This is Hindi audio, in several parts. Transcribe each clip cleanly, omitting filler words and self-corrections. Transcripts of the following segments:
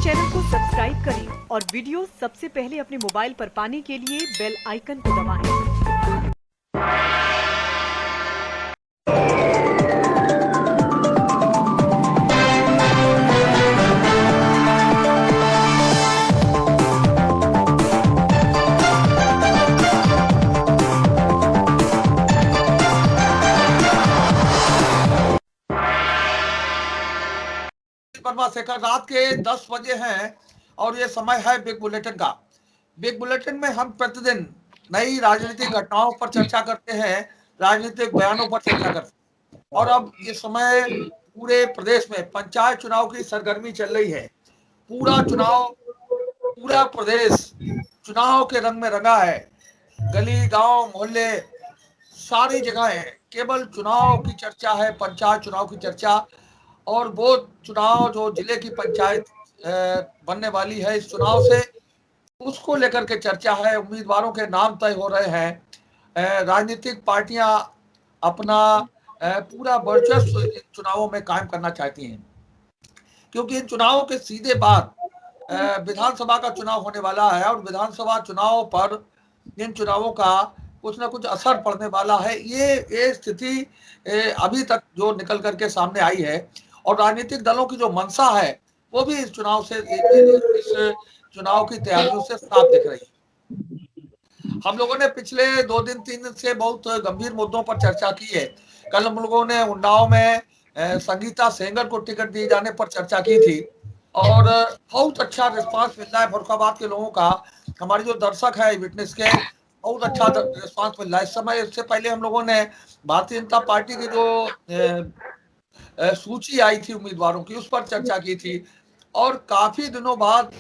चैनल को सब्सक्राइब करें और वीडियो सबसे पहले अपने मोबाइल पर पाने के लिए बेल आइकन को दबाएं। शेखर रात के 10 बजे हैं और ये समय है बिग बुलेटिन का। बिग बुलेटिन में हम प्रतिदिन नई राजनीतिक घटनाओं पर चर्चा करते हैं, राजनीतिक बयानों पर चर्चा करते हैं। और अब ये समय पूरे प्रदेश में पंचायत चुनाव की सरगर्मी चल रही है। पूरा प्रदेश चुनाव के रंग में रंगा है। गली गांव मोहल्ले सारी जगह है, केवल चुनाव की चर्चा है, पंचायत चुनाव की चर्चा। और वो चुनाव जो जिले की पंचायत बनने वाली है इस चुनाव से, उसको लेकर के चर्चा है। उम्मीदवारों के नाम तय हो रहे हैं। राजनीतिक पार्टियां अपना पूरा वर्चस्व इन चुनावों में कायम करना चाहती हैं, क्योंकि इन चुनावों के सीधे बाद विधानसभा का चुनाव होने वाला है और विधानसभा चुनाव पर इन चुनावों का कुछ ना कुछ असर पड़ने वाला है। ये स्थिति अभी तक जो निकल करके सामने आई है और राजनीतिक दलों की जो मंशा है वो भी इस चुनाव से इस चुनाव की तैयारियों से साफ दिख रही है। हम लोगों ने पिछले 2 दिन 3 दिन से बहुत गंभीर मुद्दों पर चर्चा की है। कल हम लोगों ने उन्नाव में संगीता सेंगर को टिकट दिए जाने पर चर्चा की थी और बहुत अच्छा रिस्पांस मिल रहा है फर्रुखाबाद के लोगों का। हमारे जो दर्शक है विटनेस के, बहुत अच्छा रिस्पांस मिल रहा है। इस समय इससे पहले हम लोगों ने भारतीय जनता पार्टी की जो सूची आई थी उम्मीदवारों की, उस पर चर्चा की थी और काफी दिनों बाद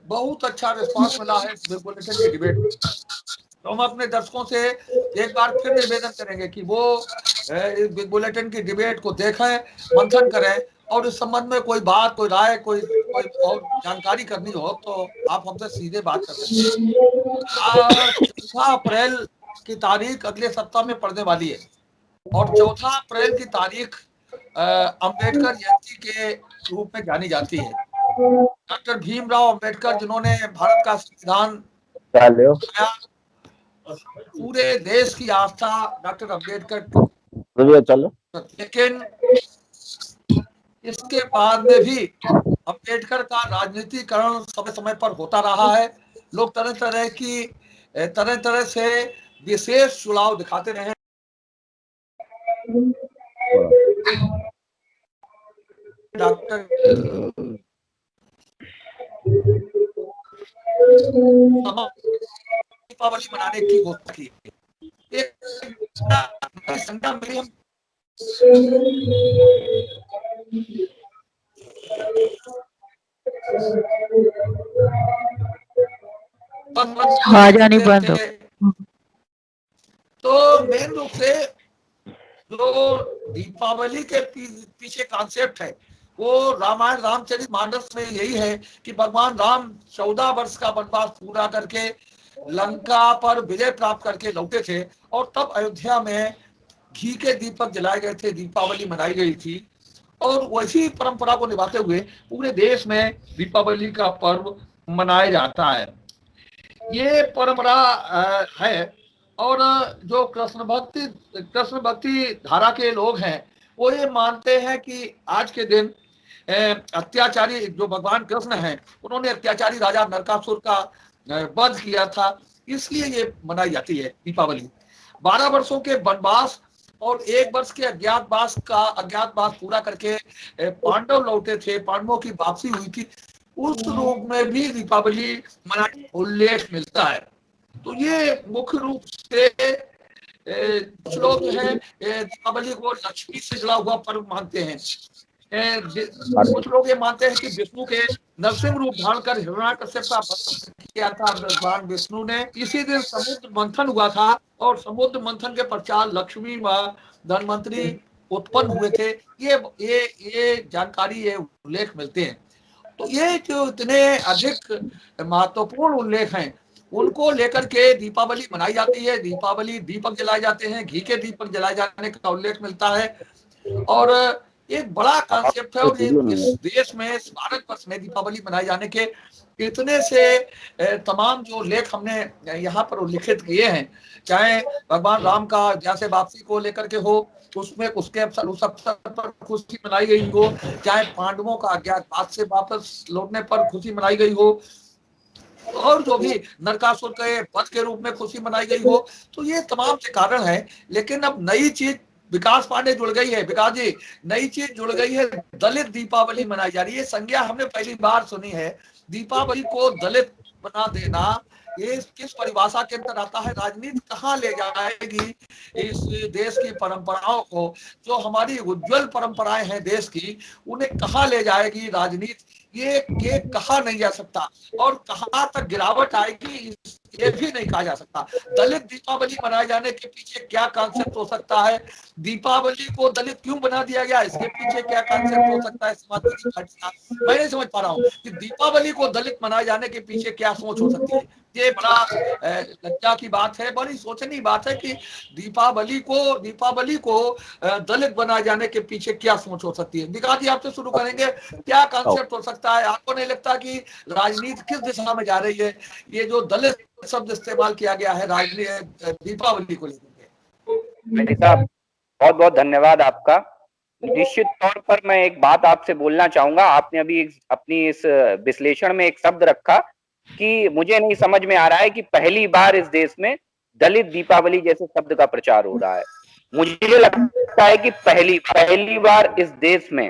बहुत अच्छा रिस्पांस मिला है बुलेटिन की डिबेट। तो हम अपने दर्शकों से एक बार फिर निवेदन करेंगे कि वो इस बुलेटिन की डिबेट को देखें, मंथन करें और इस संबंध में कोई बात, कोई राय, कोई और जानकारी करनी हो तो आप हमसे सीधे बात कर सकते हैं। 14 अप्रैल की तारीख अगले सप्ताह में पड़ने वाली है और 14 अप्रैल की तारीख अंबेडकर जयंती के रूप में जानी जाती है। डॉक्टर भीमराव अंबेडकर, जिन्होंने भारत का संविधान बनाया, पूरे देश की आस्था डॉक्टर अंबेडकर। चलो, लेकिन इसके बाद में भी अंबेडकर का राजनीतिकरण समय समय पर होता रहा है। लोग तरह तरह से विशेष चुनाव दिखाते रहे। डॉक्टर दीपावली मनाने की घोषणा की। एक संख्या मिली हम जानी बंद हो। तो मेन रूप से जो दीपावली के पीछे कॉन्सेप्ट है वो रामायण रामचरितमानस में यही है कि भगवान राम 14 वर्ष का वनवास पूरा करके लंका पर विजय प्राप्त करके लौटे थे और तब अयोध्या में घी के दीपक जलाए गए थे, दीपावली मनाई गई थी। और वैसी परंपरा को निभाते हुए पूरे देश में दीपावली का पर्व मनाया जाता है। ये परंपरा है। और जो कृष्ण भक्ति धारा के लोग हैं वो ये मानते हैं कि आज के दिन अत्याचारी जो भगवान कृष्ण हैं उन्होंने अत्याचारी राजा नरकासुर का वध किया था, इसलिए ये मनाई जाती है दीपावली। 12 वर्षों के वनवास और 1 वर्ष के अज्ञातवास पूरा करके पांडव लौटे थे, पांडवों की वापसी हुई थी, उस रूप में भी दीपावली मनाने का उल्लेख मिलता है। तो ये मुख्य रूप से कुछ लोग जो है दीपावली को लक्ष्मी से जुड़ा हुआ पर्व मानते हैं। कुछ लोग ये मानते हैं कि विष्णु के नरसिंह रूप धारण कर हिरण्याकश्यप का वध किया था भगवान विष्णु ने। इसी दिन समुद्र मंथन हुआ था और समुद्र मंथन के पश्चात लक्ष्मी व धनवंतरी उत्पन्न हुए थे। ये जानकारी, ये उल्लेख मिलते हैं। तो ये जो इतने अधिक महत्वपूर्ण उल्लेख हैं उनको लेकर के दीपावली मनाई जाती है। दीपावली दीपक जलाए जाते हैं, घी के दीपक जलाए जाने का उल्लेख मिलता है। और एक बड़ा कॉन्सेप्ट है। और इस देश में, इस भारतवर्ष में दीपावली मनाए जाने के इतने से तमाम जो लेख हमने यहाँ पर उल्लिखित किए हैं, चाहे भगवान राम का अयोध्या से वापसी को लेकर के हो, उसमें उसके अवसर, उस अवसर पर खुशी मनाई गई हो, चाहे पांडवों का अज्ञातवास से वापस लौटने पर खुशी मनाई गई हो, और जो भी नरकासुर के वध के रूप में खुशी मनाई गई हो, तो ये तमाम से कारण है। लेकिन अब नई चीज विकास पांडे जुड़ गई है, विकास जी, नई चीज जुड़ गई है, दलित दीपावली मनाई जा रही है। संज्ञा हमने पहली बार सुनी है। दीपावली को दलित बना देना, ये किस परिभाषा के अंदर आता है? राजनीति कहाँ ले जाएगी इस देश की परंपराओं को? जो हमारी उज्जवल परंपराएं हैं देश की, उन्हें कहाँ ले जाएगी राजनीति? ये कहा नहीं जा सकता, और कहाँ तक गिरावट आएगी ये भी नहीं कहा जा सकता। दलित दीपावली मनाए जाने के पीछे क्या कॉन्सेप्ट हो सकता है? दीपावली को दलित क्यों बना दिया गया, इसके पीछे क्या कॉन्सेप्ट हो सकता है समाजवादी पार्टी का? मैं नहीं समझ पा रहा हूँ कि दीपावली को दलित मनाए जाने के पीछे क्या सोच हो सकती है। ये बड़ा लज्जा की बात है, बड़ी सोचनीय बात है कि दीपावली को दलित बनाए जाने के पीछे क्या सोच हो सकती है। विकास जी, आपसे शुरू करेंगे, क्या कॉन्सेप्ट हो सकता है? आपको नहीं लगता कि राजनीति किस दिशा में जा रही है? ये जो दलित शब्द इस्तेमाल किया गया है राजनीति दीपावली को लेकर। साहब, बहुत बहुत धन्यवाद आपका। निश्चित तौर पर मैं एक बात आपसे बोलना चाहूंगा। आपने अभी अपनी इस विश्लेषण में एक शब्द रखा कि मुझे नहीं समझ में आ रहा है कि पहली बार इस देश में दलित दीपावली जैसे शब्द का प्रचार हो रहा है। मुझे लगता है कि पहली बार इस देश में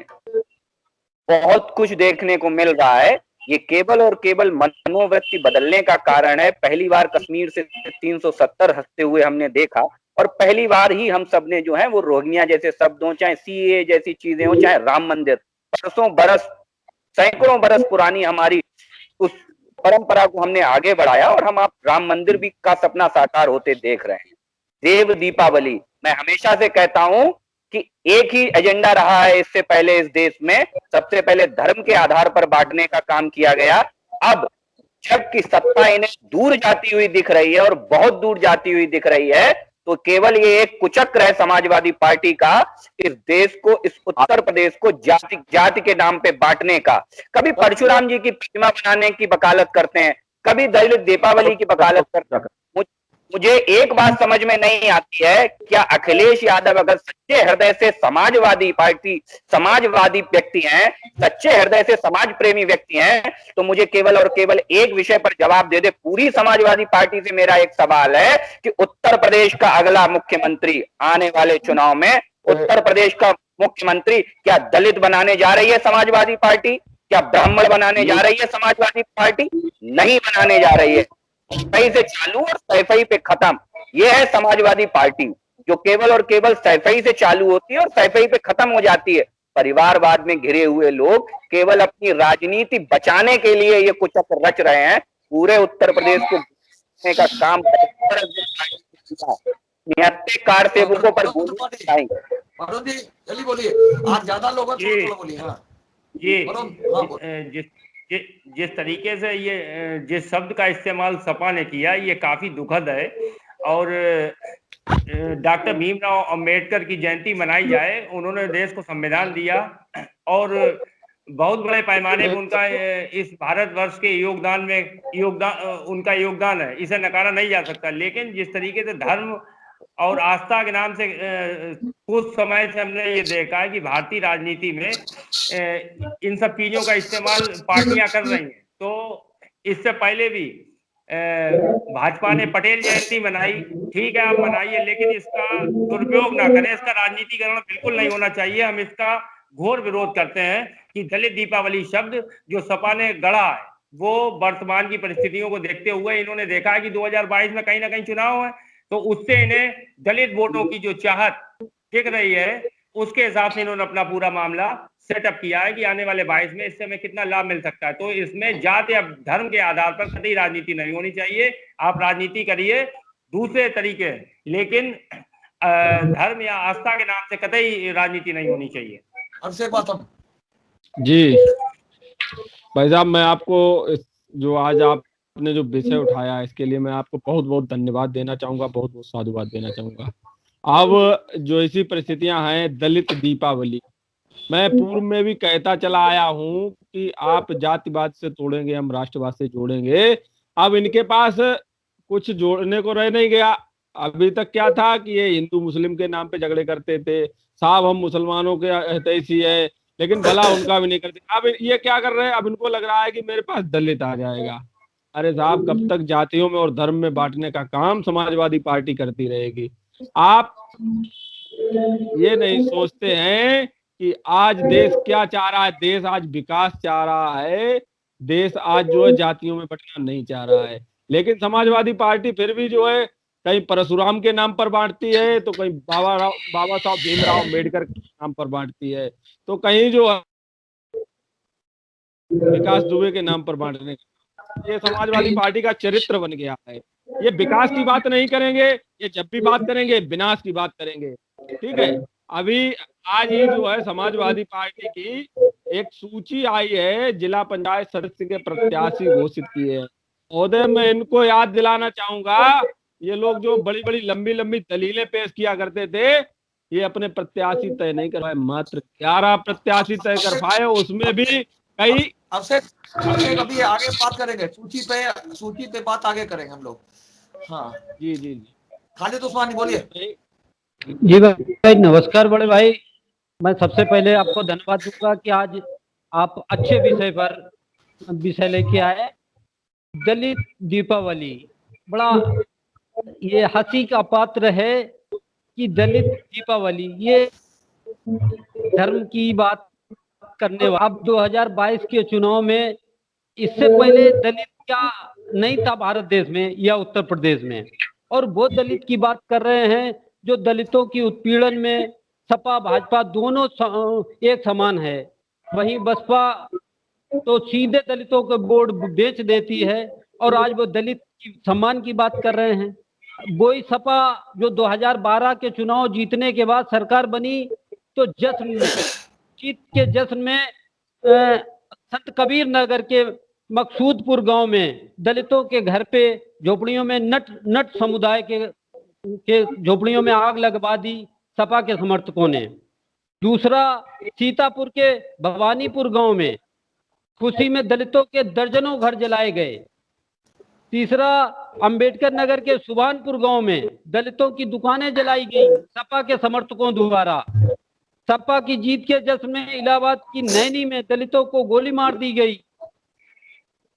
बहुत कुछ देखने को मिल रहा है। ये केवल और केवल मनोवृत्ति बदलने का कारण है। पहली बार कश्मीर से 370 हंसते हुए हमने देखा, और पहली बार ही हम सब ने जो है वो रोहिंग्या जैसे शब्दों, चाहे सीए जैसी चीजें हो, चाहे राम मंदिर, सैकड़ों बरस पुरानी हमारी उस परंपरा को हमने आगे बढ़ाया, और हम आप राम मंदिर भी का सपना साकार होते देख रहे हैं। देव दीपावली, मैं हमेशा से कहता हूं कि एक ही एजेंडा रहा है इससे पहले इस देश में। सबसे पहले धर्म के आधार पर बांटने का काम किया गया। अब जबकि सत्ता इन्हें दूर जाती हुई दिख रही है, और बहुत दूर जाती हुई दिख रही है, तो केवल ये एक कुचक्र है समाजवादी पार्टी का, इस देश को, इस उत्तर प्रदेश को जाति के नाम पे बांटने का। कभी परशुराम जी की प्रतिमा बनाने की वकालत करते हैं, कभी दलित दीपावली की वकालत करते हैं। मुझे एक बात समझ में नहीं आती है, क्या अखिलेश यादव अगर सच्चे हृदय से समाजवादी व्यक्ति हैं, सच्चे हृदय से समाज प्रेमी व्यक्ति हैं, तो मुझे केवल और केवल एक विषय पर जवाब दे दे। पूरी समाजवादी पार्टी से मेरा एक सवाल है कि उत्तर प्रदेश का अगला मुख्यमंत्री आने वाले चुनाव में, उत्तर प्रदेश का मुख्यमंत्री क्या दलित बनाने जा रही है समाजवादी पार्टी? क्या ब्राह्मण बनाने जा रही है समाजवादी पार्टी? नहीं बनाने जा रही है। सही से चालू और सैफई पे खत्म। यह है समाजवादी पार्टी, जो केवल और केवल सैफई से चालू होती है और सैफई पे खत्म हो जाती है। परिवारवाद में घिरे हुए लोग केवल अपनी राजनीति बचाने के लिए ये कुचक्र रच रहे हैं। पूरे उत्तर प्रदेश को का काम कार सेवकों पर गोली जल्दी बोलिए, आज ज्यादा लोग बोलिए। हाँ जी, जिस तरीके से ये जिस शब्द का इस्तेमाल सपा ने किया, ये काफी दुखद है। और डॉक्टर भीमराव अंबेडकर की जयंती मनाई जाए, उन्होंने देश को संविधान दिया, और बहुत बड़े पैमाने पर उनका इस भारतवर्ष के उनका योगदान है, इसे नकारा नहीं जा सकता। लेकिन जिस तरीके से धर्म और आस्था के नाम से कुछ समय से हमने ये देखा है कि भारतीय राजनीति में इन सब चीजों का इस्तेमाल पार्टियां कर रही हैं। तो इससे पहले भी भाजपा ने पटेल जयंती मनाई, ठीक है, आप मनाइए, लेकिन इसका दुरुपयोग ना करें, इसका राजनीतिकरण बिल्कुल नहीं होना चाहिए। हम इसका घोर विरोध करते हैं कि दलित दीपावली शब्द जो सपा ने गढ़ा है, वो वर्तमान की परिस्थितियों को देखते हुए इन्होंने देखा है कि 2022 में कहीं ना कहीं चुनाव है, तो उससे इन्हें दलित वोटों की जो चाहत दिख रही है, उसके हिसाब से इन्होंने अपना पूरा मामला सेटअप किया है कि आने वाले 22 में इससे हमें कितना लाभ मिल सकता है। तो इसमें जाति या धर्म के आधार पर कतई राजनीति नहीं होनी चाहिए। आप राजनीति करिए दूसरे तरीके, लेकिन धर्म या आस्था के नाम से कतई राजनीति नहीं होनी चाहिए। जी भाई साहब, मैं आपको जो आज आपने जो विषय उठाया है, इसके लिए मैं आपको बहुत बहुत धन्यवाद देना चाहूंगा, बहुत बहुत साधुवाद देना चाहूंगा। अब जो ऐसी परिस्थितियां हैं, दलित दीपावली, मैं पूर्व में भी कहता चला आया हूं कि आप जातिवाद से तोड़ेंगे, हम राष्ट्रवाद से जोड़ेंगे। अब इनके पास कुछ जोड़ने को रह नहीं गया। अभी तक क्या था कि ये हिंदू मुस्लिम के नाम पे झगड़े करते थे, साहब हम मुसलमानों के हितैषी है, लेकिन भला उनका भी नहीं करते। अब ये क्या कर रहे हैं, अब इनको लग रहा है कि मेरे पास दलित आ जाएगा। अरे साहब, कब तक जातियों में और धर्म में बांटने का काम समाजवादी पार्टी करती रहेगी? आप ये नहीं सोचते हैं कि आज देश क्या चाह रहा है? देश आज विकास चाह रहा है। देश आज जो है जातियों में बंटना नहीं चाह रहा है। लेकिन समाजवादी पार्टी फिर भी जो है कहीं परशुराम के नाम पर बांटती है, तो कहीं बाबा साहब भीमराव अम्बेडकर के नाम पर बांटती है, तो कहीं जो है विकास दुबे के नाम पर बांटने का। ये समाजवादी पार्टी का चरित्र बन गया है। ये विकास की बात नहीं करेंगे, ये जब भी बात करेंगे विनाश की बात करेंगे। ठीक है, अभी आज ही जो है समाजवादी पार्टी की एक सूची आई है, जिला पंचायत सदस्य के प्रत्याशी घोषित किए हैं। महोदय, मैं इनको याद दिलाना चाहूंगा, ये लोग जो बड़ी बड़ी लंबी लंबी दलीलें पेश किया करते थे, ये अपने प्रत्याशी तय नहीं करवाए, मात्र 11 प्रत्याशी तय कर पाए, उसमें भी कई। अभिषेक अभी आगे बात करेंगे, सूची पे बात आगे करेंगे हम लोग। हाँ जी जी जी, खालिद उस्मानी बोलिए। जी भाई, नमस्कार बड़े भाई। मैं सबसे पहले आपको धन्यवाद दूंगा कि आज आप अच्छे विषय लेके आए। दलित दीपावली बड़ा ये हंसी का पात्र है कि दलित दीपावली ये धर्म की बात करने वाला। अब 2022 के चुनाव में, इससे पहले दलित क्या नहीं था भारत देश में या उत्तर प्रदेश में, और वो दलित की बात कर रहे हैं जो दलितों की उत्पीड़न में सपा भाजपा दोनों एक समान है। वहीं बसपा तो सीधे दलितों के वोट बेच देती है, और आज वो दलित की सम्मान की बात कर रहे हैं। वही सपा जो 2012 के चुनाव जीतने के बाद सरकार बनी, तो जीत के जश्न में संत कबीर नगर के मकसूदपुर गांव में दलितों के घर पे झोपड़ियों में नट समुदाय के झोपड़ियों में आग लगवा दी सपा के समर्थकों ने। दूसरा, सीतापुर के भवानीपुर गांव में खुशी में दलितों के दर्जनों घर जलाए गए। तीसरा, अंबेडकर नगर के सुभानपुर गांव में दलितों की दुकानें जलाई गई सपा के समर्थकों द्वारा। सपा की जीत के जश्न में इलाहाबाद की नैनी में दलितों को गोली मार दी गई।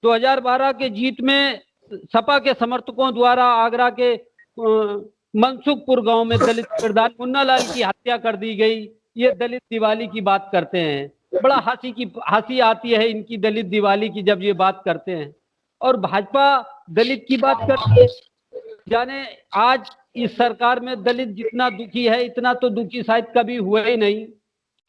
2012 के जीत में सपा के समर्थकों द्वारा आगरा के मनसुखपुर गांव में दलित प्रधान मुन्ना लाल की हत्या कर दी गई। ये दलित दिवाली की बात करते हैं। बड़ा हंसी आती है इनकी दलित दिवाली की जब ये बात करते हैं। और भाजपा दलित की बात करती है। जाने आज इस सरकार में दलित जितना दुखी है, इतना तो दुखी शायद कभी हुआ ही नहीं।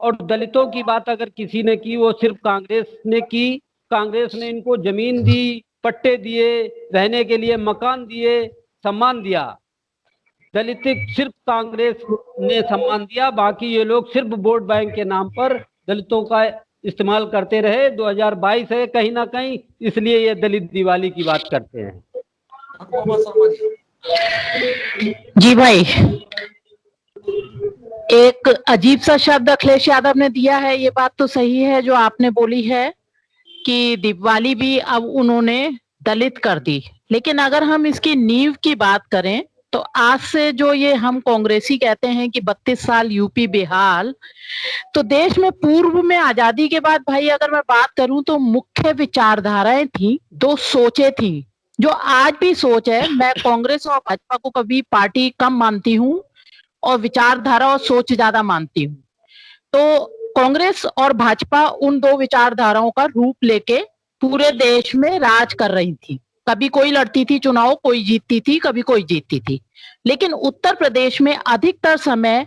और दलितों की बात अगर किसी ने की, वो सिर्फ कांग्रेस ने की। कांग्रेस ने इनको जमीन दी, पट्टे दिए, रहने के लिए मकान दिए, सम्मान दिया। दलित सिर्फ कांग्रेस ने सम्मान दिया, बाकी ये लोग सिर्फ वोट बैंक के नाम पर दलितों का इस्तेमाल करते रहे। 2022 है कहीं ना कहीं, इसलिए ये दलित दिवाली की बात करते हैं। जी भाई, एक अजीब सा शब्द अखिलेश यादव ने दिया है। ये बात तो सही है जो आपने बोली है कि दिवाली भी अब उन्होंने दलित कर दी। लेकिन अगर हम इसकी नींव की बात करें तो आज से जो ये हम कांग्रेसी कहते हैं कि 32 साल यूपी बेहाल, तो देश में पूर्व में आजादी के बाद भाई अगर मैं बात करूं तो मुख्य विचारधाराएं थी, दो सोचें थी जो आज भी सोच है। मैं कांग्रेस और भाजपा को कभी पार्टी कम मानती हूँ और विचारधारा और सोच ज्यादा मानती हूँ। तो कांग्रेस और भाजपा उन दो विचारधाराओं का रूप लेके पूरे देश में राज कर रही थी। कभी कोई लड़ती थी चुनाव, कोई जीतती थी, कभी कोई जीतती थी। लेकिन उत्तर प्रदेश में अधिकतर समय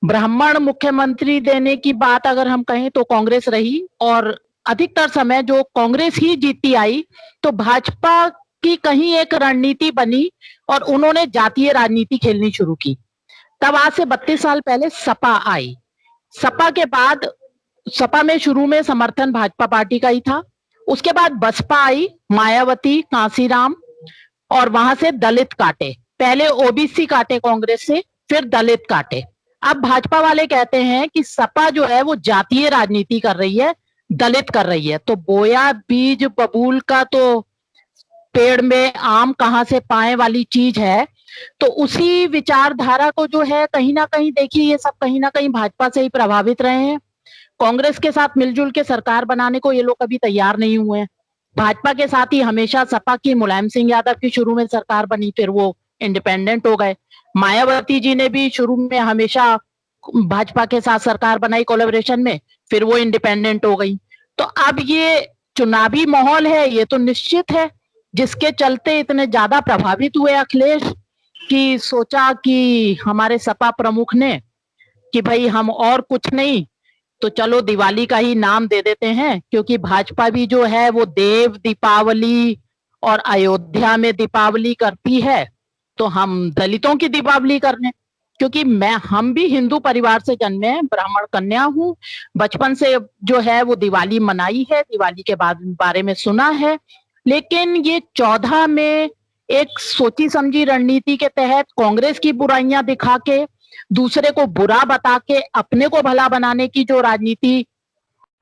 ब्राह्मण मुख्यमंत्री देने की बात अगर हम कहें तो कांग्रेस रही, और अधिकतर समय जो कांग्रेस ही जीतती आई, तो भाजपा की कहीं एक रणनीति बनी और उन्होंने जातीय राजनीति खेलनी शुरू की। तब आज से 32 साल पहले सपा आई। सपा के बाद सपा में शुरू में समर्थन भाजपा पार्टी का ही था। उसके बाद बसपा आई, मायावती, कांसीराम, और वहां से दलित काटे। पहले ओबीसी काटे कांग्रेस से, फिर दलित काटे। अब भाजपा वाले कहते हैं कि सपा जो है वो जातीय राजनीति कर रही है, दलित कर रही है। तो बोया बीज बबूल का तो पेड़ में आम कहाँ से पाए वाली चीज है। तो उसी विचारधारा को जो है कहीं ना कहीं देखिए, ये सब कहीं ना कहीं भाजपा से ही प्रभावित रहे हैं। कांग्रेस के साथ मिलजुल के सरकार बनाने को ये लोग कभी तैयार नहीं हुए हैं। भाजपा के साथ ही हमेशा सपा की मुलायम सिंह यादव की शुरू में सरकार बनी, फिर वो इंडिपेंडेंट हो गए। मायावती जी ने भी शुरू में हमेशा भाजपा के साथ सरकार बनाई कोलैबोरेशन में, फिर वो इंडिपेंडेंट हो गई। तो अब ये चुनावी माहौल है, ये तो निश्चित है, जिसके चलते इतने ज्यादा प्रभावित हुए अखिलेश कि सोचा कि हमारे सपा प्रमुख ने कि भाई हम और कुछ नहीं तो चलो दिवाली का ही नाम दे देते हैं, क्योंकि भाजपा भी जो है वो देव दीपावली और अयोध्या में दीपावली करती है, तो हम दलितों की दीपावली करने। क्योंकि हम भी हिंदू परिवार से जन्मे हैं, ब्राह्मण कन्या हूँ, बचपन से जो है वो दिवाली मनाई है, दिवाली के बारे में सुना है। लेकिन ये 14 में एक सोची समझी रणनीति के तहत कांग्रेस की बुराइयां दिखा के, दूसरे को बुरा बता के अपने को भला बनाने की जो राजनीति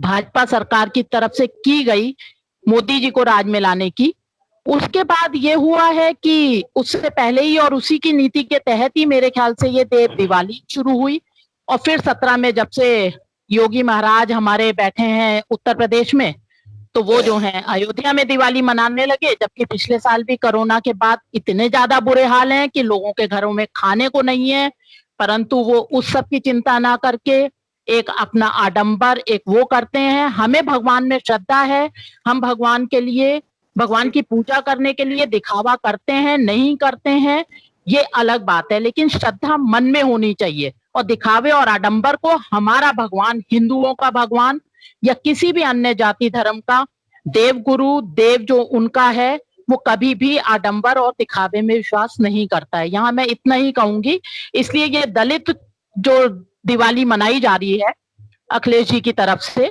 भाजपा सरकार की तरफ से की गई, मोदी जी को राज में लाने की, उसके बाद ये हुआ है कि उससे पहले ही और उसी की नीति के तहत ही मेरे ख्याल से ये देव दिवाली शुरू हुई। और फिर 17 में जब से योगी महाराज हमारे बैठे हैं उत्तर प्रदेश में, तो वो जो है अयोध्या में दिवाली मनाने लगे। जबकि पिछले साल भी कोरोना के बाद इतने ज्यादा बुरे हाल हैं कि लोगों के घरों में खाने को नहीं है, परंतु वो उस सब की चिंता ना करके एक अपना आडंबर एक वो करते हैं। हमें भगवान में श्रद्धा है, हम भगवान के लिए, भगवान की पूजा करने के लिए दिखावा करते हैं, नहीं करते हैं, ये अलग बात है, लेकिन श्रद्धा मन में होनी चाहिए। और दिखावे और आडंबर को हमारा भगवान, हिंदुओं का भगवान या किसी भी अन्य जाति धर्म का देव गुरु, देव जो उनका है, वो कभी भी आडंबर और दिखावे में विश्वास नहीं करता है। यहाँ मैं इतना ही कहूंगी। इसलिए ये दलित जो दिवाली मनाई जा रही है अखिलेश जी की तरफ से,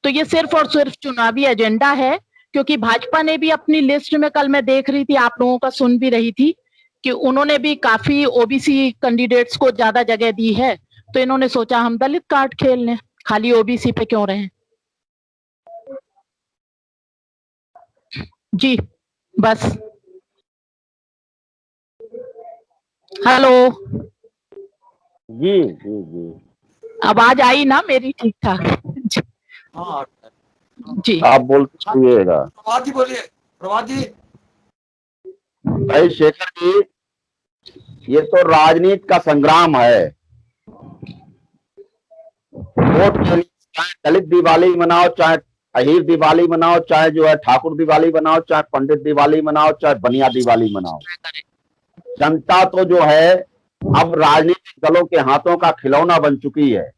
तो ये सिर्फ और सिर्फ चुनावी एजेंडा है। क्योंकि भाजपा ने भी अपनी लिस्ट में, कल मैं देख रही थी, आप लोगों का सुन भी रही थी, कि उन्होंने भी काफी ओबीसी कैंडिडेट्स को ज्यादा जगह दी है। तो इन्होंने सोचा हम दलित कार्ड खेल लें, खाली ओबीसी पे क्यों रहे। जी बस। हेलो जी जी जी, आवाज आई ना मेरी ठीक ठाक। हाँ जी आप बोलते रहिएगा। प्रभात जी बोलिए। प्रभात जी। भाई शेखर जी, ये तो राजनीति का संग्राम है। वोट के लिए चाहे दलित दिवाली मनाओ, चाहे अहीर दिवाली मनाओ, चाहे जो है ठाकुर दिवाली मनाओ, चाहे पंडित दिवाली मनाओ, चाहे बनिया दिवाली मनाओ, जनता तो जो है अब राजनीतिक दलों के हाथों का खिलौना बन चुकी है।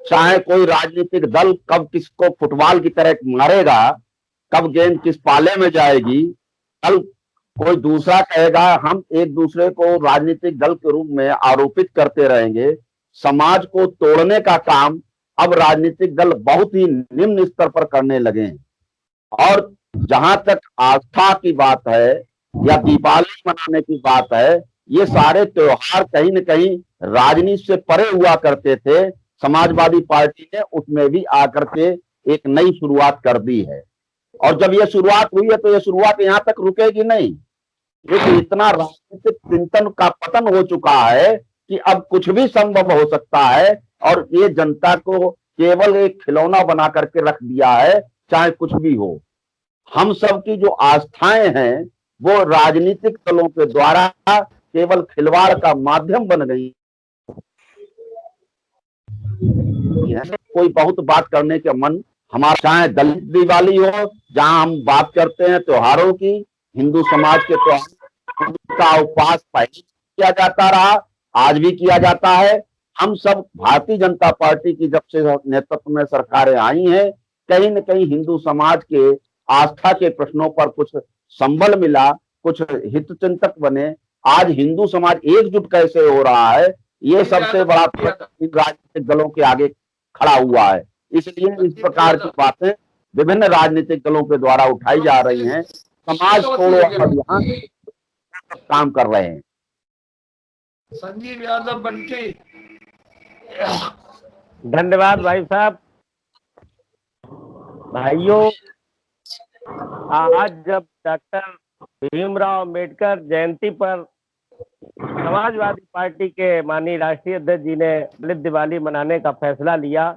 चाहे कोई राजनीतिक दल कब किसको फुटबॉल की तरह मारेगा, कब गेंद किस पाले में जाएगी, कल कोई दूसरा कहेगा, हम एक दूसरे को राजनीतिक दल के रूप में आरोपित करते रहेंगे। समाज को तोड़ने का काम अब राजनीतिक दल बहुत ही निम्न स्तर पर करने लगे हैं। और जहां तक आस्था की बात है या दीपावली मनाने की बात है, ये सारे त्योहार कहीं न कहीं राजनीति से परे हुआ करते थे। समाजवादी पार्टी ने उसमें भी आकर के एक नई शुरुआत कर दी है। और जब ये शुरुआत हुई है तो ये शुरुआत यहाँ तक रुकेगी नहीं, क्योंकि इतना राजनीतिक चिंतन का पतन हो चुका है कि अब कुछ भी संभव हो सकता है। और ये जनता को केवल एक खिलौना बना करके रख दिया है, चाहे कुछ भी हो। हम सब की जो आस्थाएं हैं वो राजनीतिक दलों के द्वारा केवल खिलवाड़ का माध्यम बन गई। कोई बहुत बात करने के मन हमारा, चाहे दलित दिवाली हो, जहां हम बात करते हैं त्योहारों की, हिंदू समाज के त्योहार का उपवास पहले किया जाता रहा, आज भी किया जाता है। हम सब भारतीय जनता पार्टी की जब से नेतृत्व में सरकारें आई हैं, कहीं न कहीं हिंदू समाज के आस्था के प्रश्नों पर कुछ संबल मिला, कुछ हितचिंतक बने। आज हिंदू समाज एकजुट कैसे हो रहा है, ये सबसे बड़ा राजनीतिक दलों के आगे खड़ा हुआ है। इसलिए इस प्रकार की बातें विभिन्न राजनीतिक दलों के द्वारा उठाई जा रही हैं। समाज तोड़ो अभियान काम कर रहे हैं। संजीव यादव बंटी। धन्यवाद भाई साहब। भाइयों, आज जब डॉक्टर भीमराव अंबेडकर जयंती पर समाजवादी पार्टी के माननीय राष्ट्रीय अध्यक्ष जी ने दलित दिवाली मनाने का फैसला लिया,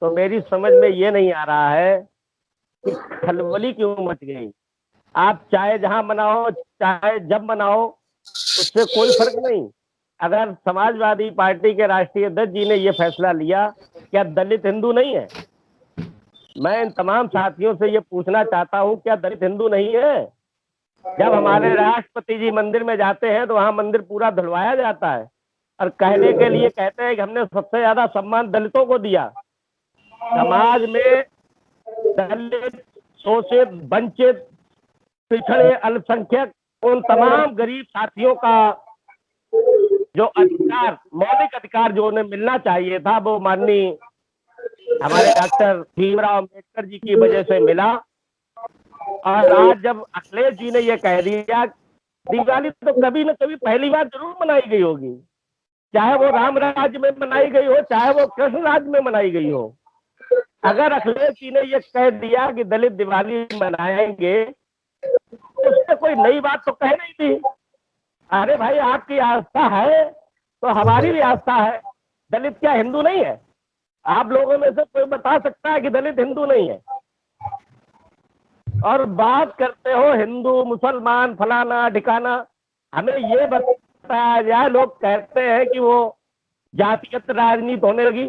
तो मेरी समझ में ये नहीं आ रहा है कि खलबली क्यों मच गई। आप चाहे जहां मनाओ, चाहे जब मनाओ, उससे कोई फर्क नहीं। अगर समाजवादी पार्टी के राष्ट्रीय अध्यक्ष जी ने ये फैसला लिया, क्या दलित हिंदू नहीं है? मैं इन तमाम साथियों से ये पूछना चाहता हूं, क्या दलित हिंदू नहीं है? जब हमारे राष्ट्रपति जी मंदिर में जाते हैं तो वहां मंदिर पूरा धुलवाया जाता है और कहने के लिए कहते हैं कि हमने सबसे ज्यादा सम्मान दलितों को दिया। समाज में दलित, शोषित, वंचित, पिछड़े, अल्पसंख्यक, उन तमाम गरीब साथियों का जो अधिकार, मौलिक अधिकार जो उन्हें मिलना चाहिए था, वो माननीय हमारे डॉक्टर भीमराव अंबेडकर जी की वजह से मिला। और आज जब अखिलेश जी ने यह कह दिया, दिवाली तो कभी न कभी पहली बार जरूर मनाई गई होगी, चाहे वो राम राज्य में मनाई गई हो, चाहे वो कृष्ण राज्य में मनाई गई हो। अगर अखिलेश जी ने यह कह दिया कि दलित दिवाली मनाएंगे, तो उससे कोई नई बात तो कह नहीं थी। अरे भाई, आपकी आस्था है तो हमारी भी आस्था है। दलित क्या हिंदू नहीं है? आप लोगों में से कोई बता सकता है कि दलित हिंदू नहीं है? और बात करते हो हिंदू मुसलमान फलाना ठिकाना, हमें ये बताया जाए। लोग कहते हैं कि वो जातिगत राजनीति होने लगी।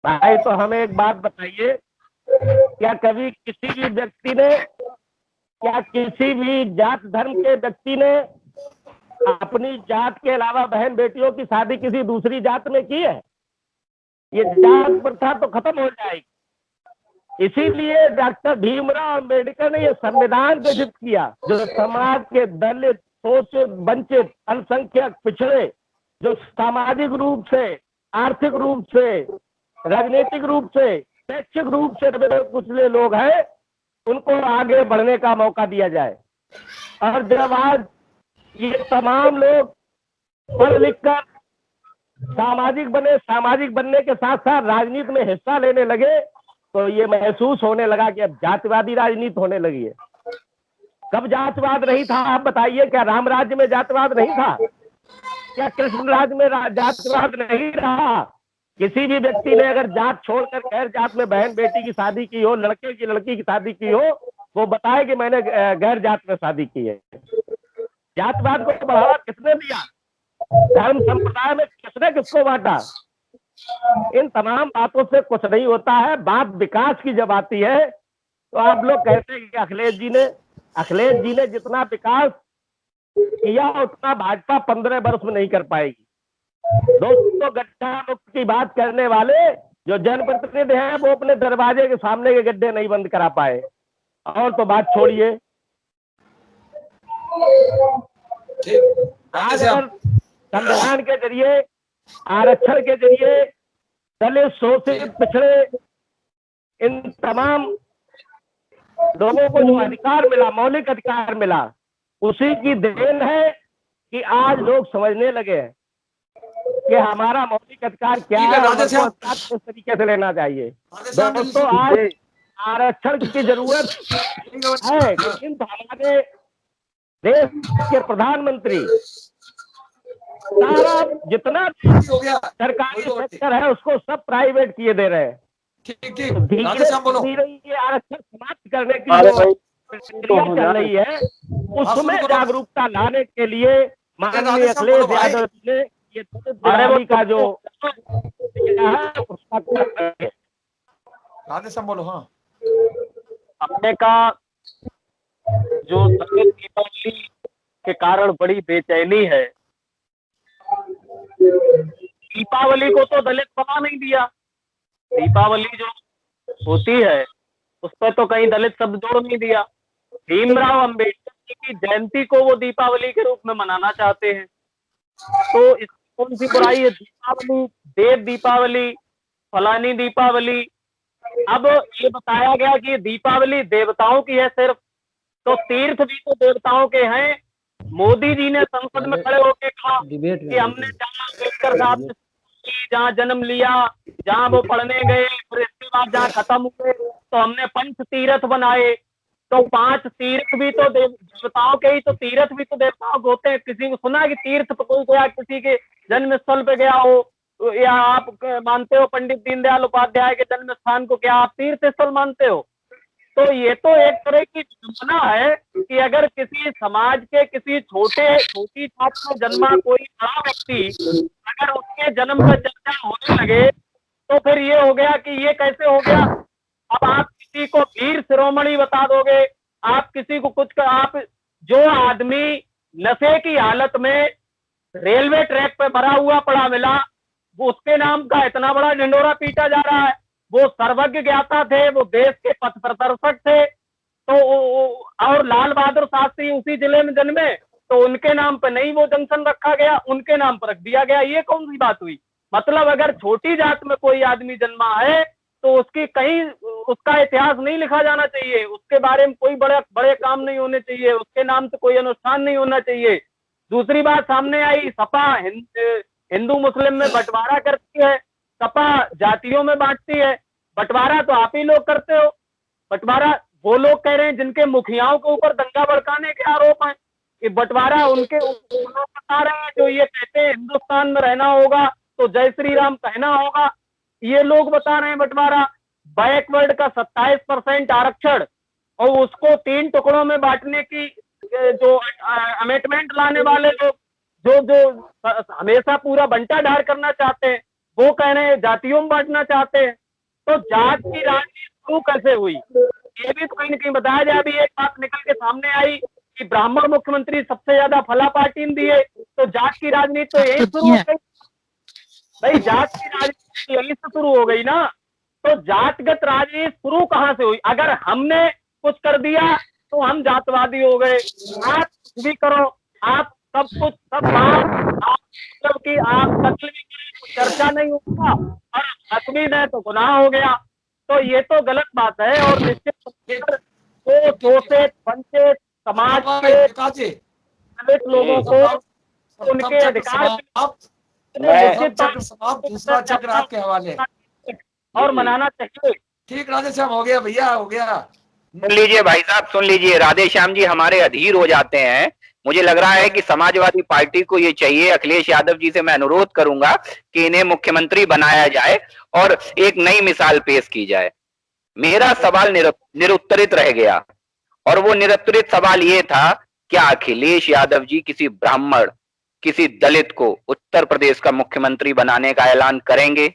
भाई, तो हमें एक बात बताइए, क्या कभी किसी भी व्यक्ति ने, क्या किसी भी जात धर्म के व्यक्ति ने अपनी जात के अलावा बहन बेटियों की शादी किसी दूसरी जात में की है? ये जात प्रथा तो खत्म हो जाएगी। इसीलिए डॉक्टर भीमराव अंबेडकर ने यह संविधान घोषित किया, जो समाज के दलित, शोषित, वंचित, अल्पसंख्यक, पिछड़े, जो सामाजिक रूप से, आर्थिक रूप से, राजनीतिक रूप से, शैक्षिक रूप से कुचले लोग हैं, उनको आगे बढ़ने का मौका दिया जाए। और जब आज ये तमाम लोग पढ़ लिख कर सामाजिक बने, सामाजिक बनने के साथ साथ राजनीति में हिस्सा लेने लगे, तो ये महसूस होने लगा कि अब जातिवादी राजनीति होने लगी है। कब जातिवाद नहीं था, आप बताइए? क्या राम राज्य में जातिवाद नहीं था? क्या कृष्ण राज्य में जातिवाद नहीं रहा? किसी भी व्यक्ति ने अगर जात छोड़कर गैर जात में बहन बेटी की शादी की हो, लड़के की लड़की की शादी की हो, वो बताए कि मैंने गैर जात में शादी की है। जातवाद को बढ़ावा किसने दिया? धर्म संप्रदाय में किसने किसको बांटा? इन तमाम बातों से कुछ नहीं होता है। बात विकास की जब आती है तो आप लोग कहते हैं कि अखिलेश जी ने जितना विकास किया उतना भाजपा 15 वर्ष में नहीं कर पाएगी। दोस्तों, गड्ढा मुक्त की बात करने वाले जो जनप्रतिनिधि हैं, वो अपने दरवाजे के सामने के गड्ढे नहीं बंद करा पाए। और तो बात छोड़िए। आज अगर संविधान के जरिए, आरक्षण के जरिए दलित, शोषित, पिछड़े, इन तमाम लोगों को जो अधिकार मिला, मौलिक अधिकार मिला, उसी की देन है कि आज लोग समझने लगे हैं कि हमारा मौलिक अधिकार क्या है और किस तरीके से लेना चाहिए। दोस्तों, आज आरक्षण की जरूरत है, लेकिन हमारे देश के प्रधानमंत्री सारा जितना सरकारी सेक्टर है उसको सब प्राइवेट किए दे रहे हैं। धीरे ये आरक्षण समाप्त करने की जो प्रक्रिया चल रही है, उसमें जागरूकता लाने के लिए माननीय अखिलेश यादव जी ने ये दिवाली का जो है उसका बोलो। हाँ, हमने कहा जो दलित दीपावली के कारण बड़ी बेचैनी है, दीपावली को तो दलित बना नहीं दिया। दीपावली जो होती है उस पर तो कहीं दलित शब्द जोड़ नहीं दिया। भीमराव अंबेडकर जी की जयंती को वो दीपावली के रूप में मनाना चाहते हैं, तो इस कौन सी बुराई है? दीपावली, देव दीपावली, फलानी दीपावली। अब ये बताया गया कि दीपावली देवताओं की है सिर्फ, तो तीर्थ भी तो देवताओं के हैं। मोदी जी ने संसद में खड़े होकर कहा कि हमने जहां अम्बेडकर साहब ने जहाँ जन्म लिया, जहाँ वो पढ़ने गए, फिर इसके बाद जहाँ खत्म हुए, तो हमने पंच तीर्थ बनाए। तो 5 तीर्थ भी तो देवताओं के ही तो तीर्थ भी तो देवताओं के होते हैं। किसी को सुना कि तीर्थ पे कोई गया, किसी के जन्म स्थल पे गया हो, या आप मानते हो पंडित दीनदयाल उपाध्याय के जन्म स्थान को क्या आप तीर्थ स्थल मानते हो? तो ये तो एक तरह की विडंबना है कि अगर किसी समाज के किसी छोटी जात में जन्मा कोई बड़ा व्यक्ति, अगर उसके जन्म पर चर्चा होने लगे, तो फिर ये हो गया कि ये कैसे हो गया। अब आप किसी को वीर शिरोमणि बता दोगे, आप किसी को कुछ आप जो आदमी नशे की हालत में रेलवे ट्रैक पे भरा हुआ पड़ा मिला, वो उसके नाम का इतना बड़ा ढिंडोरा पीटा जा रहा है। वो सर्वज्ञ ज्ञाता थे, वो देश के पथ प्रदर्शक थे, तो और लाल बहादुर शास्त्री उसी जिले में जन्मे, तो उनके नाम पे नहीं वो जंक्शन रखा गया, उनके नाम पर रख दिया गया। ये कौन सी बात हुई? मतलब अगर छोटी जात में कोई आदमी जन्मा है तो उसकी कहीं उसका इतिहास नहीं लिखा जाना चाहिए, उसके बारे में कोई बड़े काम नहीं होने चाहिए, उसके नाम से कोई अनुष्ठान नहीं होना चाहिए। दूसरी बात सामने आई, सपा हिंदू मुस्लिम में बंटवारा करती है, सपा जातियों में बांटती है। बंटवारा तो आप ही लोग करते हो। बंटवारा वो लोग कह रहे हैं जिनके मुखियाओं के ऊपर दंगा भड़काने के आरोप हैं, कि बंटवारा उनके लोग बता रहे हैं जो ये कहते हैं हिंदुस्तान में रहना होगा तो जय श्री राम कहना होगा, ये लोग बता रहे हैं बंटवारा। बैकवर्ड का 27% आरक्षण और उसको 3 टुकड़ों में बांटने की जो अमेंडमेंट लाने वाले लोग जो हमेशा पूरा बंटा ढार करना चाहते हैं, वो कह रहे हैं जातियों में बांटना चाहते हैं। तो जात की राजनीति शुरू कैसे हुई, ये भी कहीं न कहीं बताया जाए। अभी एक बात निकल के सामने आई कि ब्राह्मण मुख्यमंत्री सबसे ज्यादा फला पार्टी ने दिए, तो जात की राजनीति तो यही शुरू हो गई भाई, जात की राजनीति यही से शुरू हो गई ना। तो जातगत राजनीति शुरू कहाँ से हुई? अगर हमने कुछ कर दिया तो हम जातवादी हो गए। आप कुछ भी करो, आप सब कुछ सब मतलब कि आप कत्ल भी करें चर्चा नहीं होगा, और हत्या में तो गुनाह हो गया। तो ये तो गलत बात है। और निश्चित तो शोषित वंचित समाज के दलित लोगों को उनके अधिकार दूसरा चक्र आपके हवाले और मनाना चाहिए। ठीक राधे श्याम, हो गया भैया, हो गया। सुन लीजिए भाई साहब, सुन लीजिए, राधे श्याम जी हमारे अधीर हो जाते हैं। मुझे लग रहा है कि समाजवादी पार्टी को ये चाहिए, अखिलेश यादव जी से मैं अनुरोध करूंगा कि इन्हें मुख्यमंत्री बनाया जाए और एक नई मिसाल पेश की जाए। मेरा सवाल निरुत्तरित रह गया, और वो निरुत्तरित सवाल ये था, क्या अखिलेश यादव जी किसी ब्राह्मण, किसी दलित को उत्तर प्रदेश का मुख्यमंत्री बनाने का ऐलान करेंगे?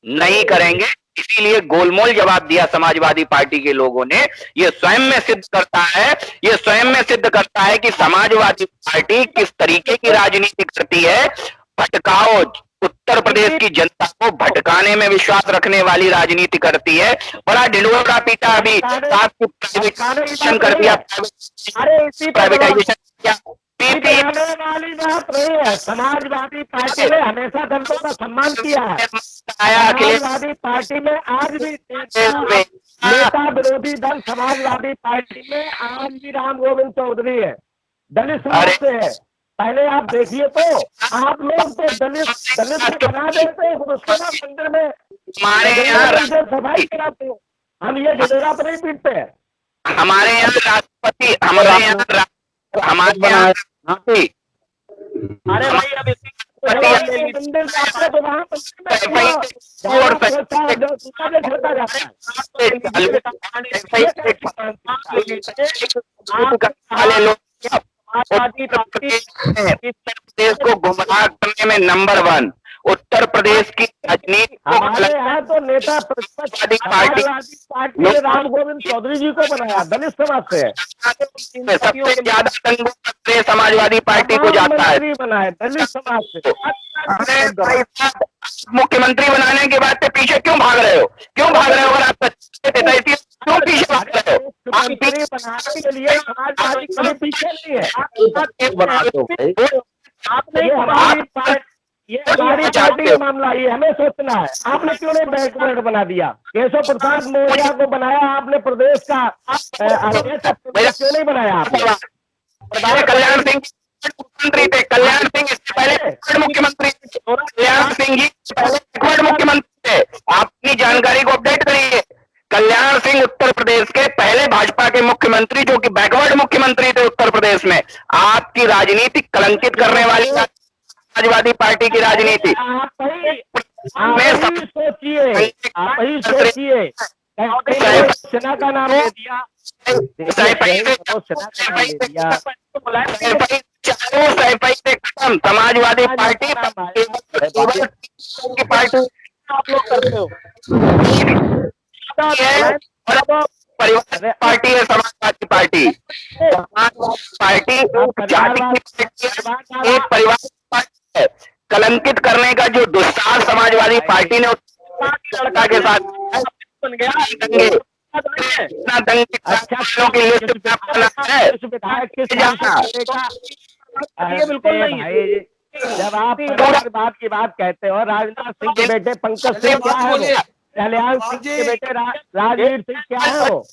नहीं करेंगे। इसीलिए गोलमोल जवाब दिया समाजवादी पार्टी के लोगों ने। ये स्वयं में सिद्ध करता है कि समाजवादी पार्टी किस तरीके की राजनीति करती है। भटकाओ, उत्तर प्रदेश की जनता को भटकाने में विश्वास रखने वाली राजनीति करती है। बड़ा ढिंडोरा पीटा, अभी प्राइवेटाइजेशन कर दिया, प्राइवेटाइजेशन किया। वाली बात नहीं है। समाजवादी पार्टी ने हमेशा दलितों का सम्मान किया है। समाजवादी पार्टी में आज भी नेता विरोधी दल समाजवादी पार्टी में आज भी राम गोविंद चौधरी है, दलित समाज से है। पहले आप देखिए तो आप लोग तो दलित बना देते हैं, उसके बाद मंदिर में सफाई कराते हैं। हम ये ढिंडोरा पर नहीं पीटते हैं। हमारे यहाँ राष्ट्रपति, हमारे यहाँ अरे भाई अब प्रदेश को गुमराह करने में नंबर 1 उत्तर प्रदेश की राजनीति हमारे यहाँ तो नेता पार्टी ने राम गोविंद चौधरी जी को बनाया, दलित समाज से सबसे ज्यादा समाजवादी पार्टी को जाता है, बनाया दलित समाज से। मुख्यमंत्री बनाने के बाद पीछे क्यों भाग रहे हो? क्यों भाग रहे हो? अगर आप क्यों पीछे भाग रहे हो? मुख्यमंत्री बनाने के लिए समाजवादी कभी पीछे नहीं है। आपने ये हमारी पार्टी का मामला, ये हमें सोचना है। आपने क्यों नहीं बैकवर्ड बना दिया? केशव प्रसाद मौर्य को बनाया आपने प्रदेश का क्यों नहीं बनाया आपने? कल्याण सिंह मुख्यमंत्री थे, कल्याण सिंह इससे पहले मुख्यमंत्री, कल्याण सिंह जी पहले के मुख्यमंत्री, जो कि बैकवर्ड मुख्यमंत्री थे उत्तर प्रदेश में, आपकी राजनीति कलंकित करने वाली समाजवादी पार्टी की राजनीति। आप ही सोचिए, आप ही सोचिए, सेना का नाम दे दिया, समाजवादी पार्टी आप लोग करते हो। परिवार पार्टी है समाजवादी पार्टी। समाजवादी पार्टी जाति की पार्टी है, एक परिवार की पार्टी है। कलंकित करने का जो दुस्साहस समाजवादी पार्टी ने लड़का के साथ बन गया, इतना दंगे की लिस्ट है, ये बिल्कुल नहीं है। जब आप बात की बात कहते हो, राजनाथ सिंह के बेटे पंकज सिंह क्या है वो? कल्याण सिंह के बेटे राजवीर सिंह क्या है वो?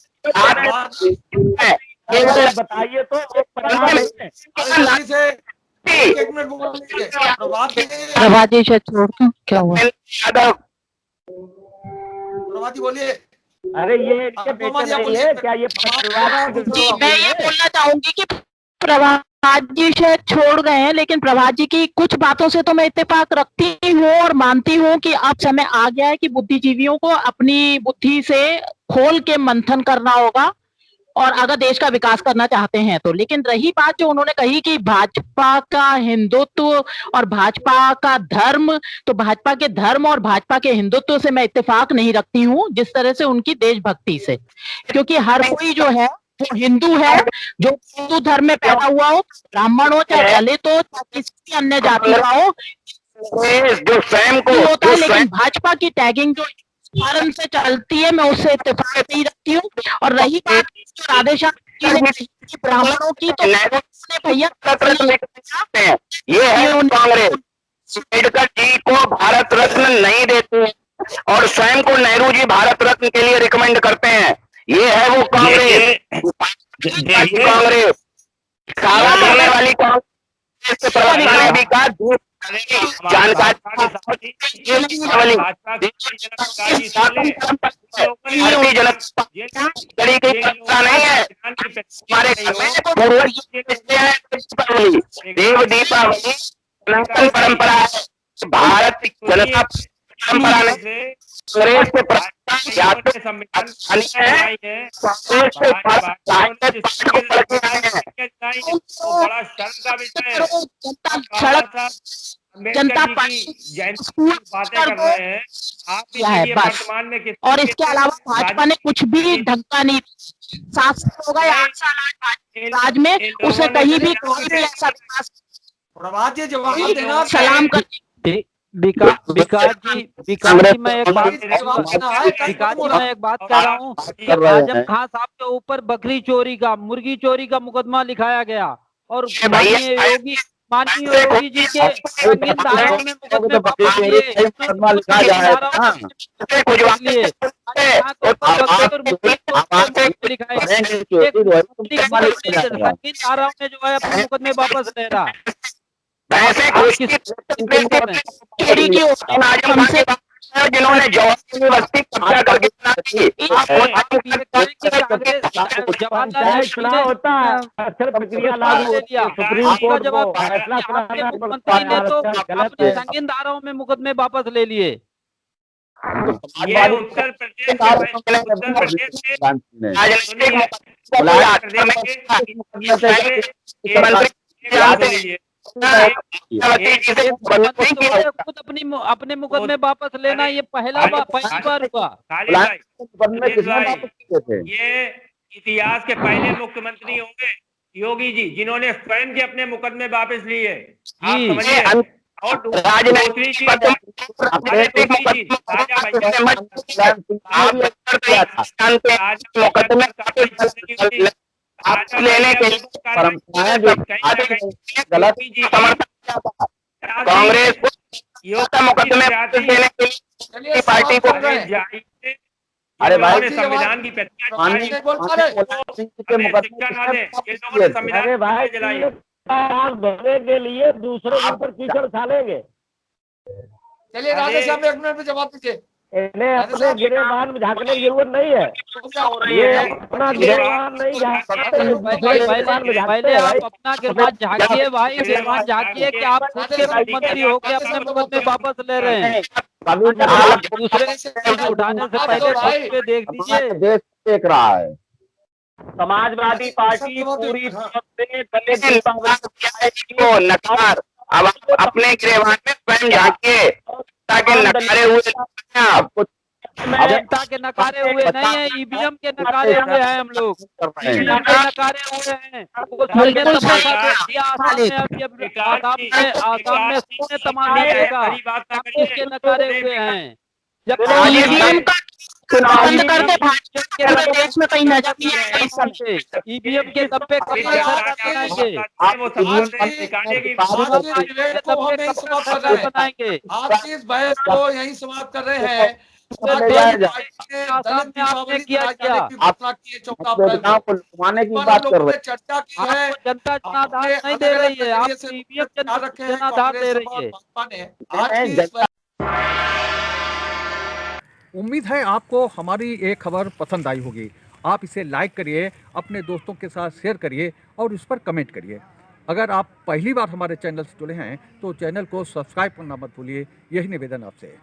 बताइए तो। एक मिनट बोलिए। प्रभात जी शायद छोड़ दूं, क्या हुआ? प्रभात जी बोलिए। अरे ये इनके बेटे नहीं है क्या? ये जी मैं ये बोलना चाहूंगी कि प्रभात जी शायद छोड़ गए हैं, लेकिन प्रभात जी की कुछ बातों से तो मैं इत्तेफाक रखती हूँ और मानती हूँ कि अब समय आ गया है कि बुद्धिजीवियों को अपनी बुद्धि से खोल के मंथन करना होगा, और अगर देश का विकास करना चाहते हैं तो। लेकिन रही बात जो उन्होंने कही कि भाजपा का हिंदुत्व और भाजपा का धर्म, तो भाजपा के धर्म और भाजपा के हिंदुत्व से मैं इत्तेफाक नहीं रखती हूँ, जिस तरह से उनकी देशभक्ति से। क्योंकि हर कोई जो है वो हिंदू है, जो हिंदू धर्म में पैदा हुआ हो, ब्राह्मण हो चाहे दलित हो चाहे किसी भी अन्य जाति का हो, जो स्वयं को होता है। लेकिन भाजपा की टैगिंग जो कारण से चलती है, मैं उससे इत्तेफाक नहीं रखती हूँ। और रही बात जो राधेश्याम जी ने कही ब्राह्मणों की, तो भैया ये है कांग्रेस। अम्बेडकर जी को भारत रत्न नहीं देते और स्वयं को नेहरू जी भारत रत्न के लिए रिकमेंड करते हैं। ये है वो कांग्रेस। कांग्रेस सारा करने वाली कांग्रेस के प्रवक्ता भी का जानकारी नहीं है हमारे देव दीपावली सनातन परंपरा है, भारत की जनता परंपरा नहीं। कांग्रेस के जनता पार्टी बातें कर रहे हैं आप वर्तमान में। और इसके अलावा भाजपा ने कुछ भी ढंका नहीं, 7 साल हो गए, 8 साल राज में, उसे कहीं भी कोई भी ऐसा विकास प्रभात जी जवाब देना। सलाम कर विकास जी मैं एक बात कह रहा हूँ कि आजम खान साहब के ऊपर बकरी चोरी का, मुर्गी चोरी का मुकदमा लिखाया गया, और माननीय योगी जी के संगीन धाराओं में मुकदमे वापस संगीन धाराओं में जो है अपने मुकदमे वापस ले रहा है। जिन्होंने यूनिवर्सिटी कब्जा करके चुनाव होता है, अक्सर प्रक्रिया लागू होती है, सुप्रीम कोर्ट को फैसला मुख्यमंत्री ने तो अपने संगीन धाराओं में मुकदमे वापस ले लिए। ये उत्तर खुद अपने मुकदमे वापस लेना ये पहली बार हुआ। ये इतिहास के पहले मुख्यमंत्री होंगे योगी जी जिन्होंने स्वयं के अपने मुकदमे वापस लिए। आप समझिए। और दूसरी चीज लेने के गलत कांग्रेस मुकदमे देने के लिए पार्टी को। अरे भाई संविधान की अरे भाई धोने के लिए दूसरे के ऊपर कीचड़ डालेंगे। चलिए राधेश्याम 1 मिनट में जवाब दीजिए। इन्हें अपने गिरेबान में झांकने की जरूरत नहीं है। ये अपना गिरेबान नहीं पहले आप अपना गिरबान झांकिए भाई, गिरबान झांकिए कि आप खुद के मुख्यमंत्री होकर अपने मुकदमे वापस ले रहे हैं। आप दूसरे से उठाने से पहले खुद पे देख लीजिए। देश देख रहा है। समाजवादी पार्टी पूरी तरह से दलित दीपावली को नकार, अब आप अपने गिरेबान में स्वयं झांकिए ताकि नकारे हुए आपको जनता के नकारे हुए नहीं है, ईवीएम के नकारे हुए हैं हम लोग, ईवीएम के नकारे हुए हैं। आसाम में सोने तमाशा देगा, इसके नकारे हुए हैं। जब ईवीएम का बंद करके पूरे देश में कहीं नजर नहीं आएगा इस समय। ईवीएम के डब्बे कब बनाएंगे? बनाएंगे आपकी इस बहस को यही समाप्त कर रहे हैं। आपने किया को लुभाने की बात कर रहे हैं। चर्चा की है, जनता जनाधार नहीं दे रही है, आप ईवीएम जनाधार दे रही है। उम्मीद है आपको हमारी ये खबर पसंद आई होगी। आप इसे लाइक करिए, अपने दोस्तों के साथ शेयर करिए और उस पर कमेंट करिए। अगर आप पहली बार हमारे चैनल से जुड़े हैं तो चैनल को सब्सक्राइब करना मत भूलिए। यही निवेदन आपसे है।